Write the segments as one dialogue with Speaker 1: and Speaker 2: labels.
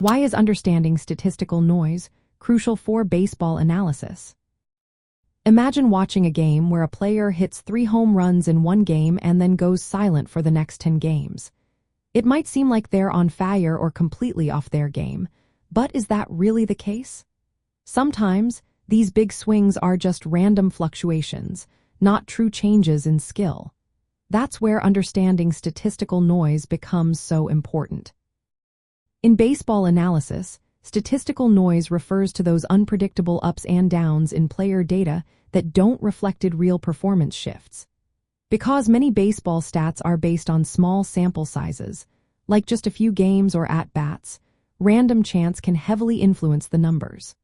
Speaker 1: Why is understanding statistical noise crucial for baseball analysis? Imagine watching a game where a player hits 3 home runs in one game and then goes silent for the next 10 games. It might seem like they're on fire or completely off their game, but is that really the case? Sometimes, these big swings are just random fluctuations, not true changes in skill. That's where understanding statistical noise becomes so important. In baseball analysis, statistical noise refers to those unpredictable ups and downs in player data that don't reflect real performance shifts. Because many baseball stats are based on small sample sizes, like just a few games or at-bats, random chance can heavily influence the numbers.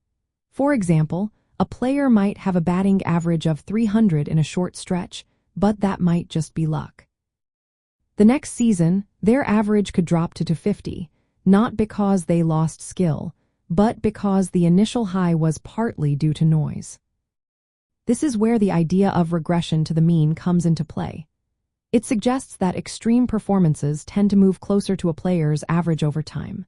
Speaker 1: For example, a player might have a batting average of 300 in a short stretch, but that might just be luck. The next season, their average could drop to 250, not because they lost skill, but because the initial high was partly due to noise. This is where the idea of regression to the mean comes into play. It suggests that extreme performances tend to move closer to a player's average over time.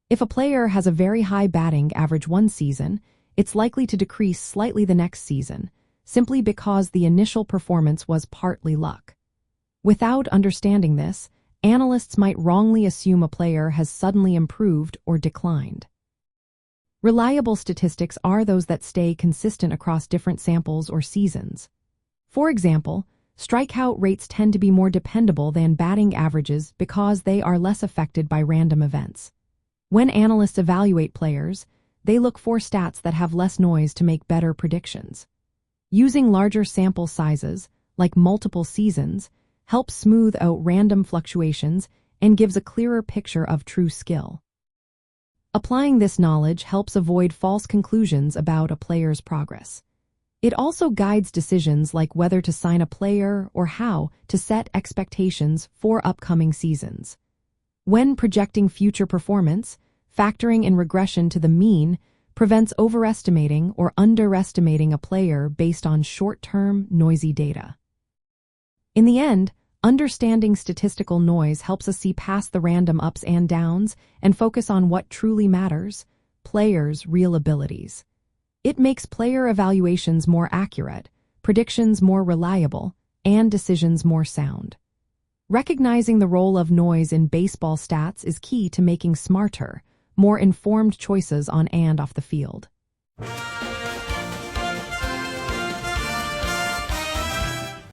Speaker 1: If a player has a very high batting average one season, it's likely to decrease slightly the next season, simply because the initial performance was partly luck. Without understanding this, analysts might wrongly assume a player has suddenly improved or declined. Reliable statistics are those that stay consistent across different samples or seasons. For example, strikeout rates tend to be more dependable than batting averages because they are less affected by random events. When analysts evaluate players, they look for stats that have less noise to make better predictions. Using larger sample sizes, like multiple seasons, helps smooth out random fluctuations and gives a clearer picture of true skill. Applying this knowledge helps avoid false conclusions about a player's progress. It also guides decisions like whether to sign a player or how to set expectations for upcoming seasons. When projecting future performance, factoring in regression to the mean prevents overestimating or underestimating a player based on short-term, noisy data. In the end, understanding statistical noise helps us see past the random ups and downs and focus on what truly matters: players' real abilities. It makes player evaluations more accurate, predictions more reliable, and decisions more sound. Recognizing the role of noise in baseball stats is key to making smarter, more informed choices on and off the field.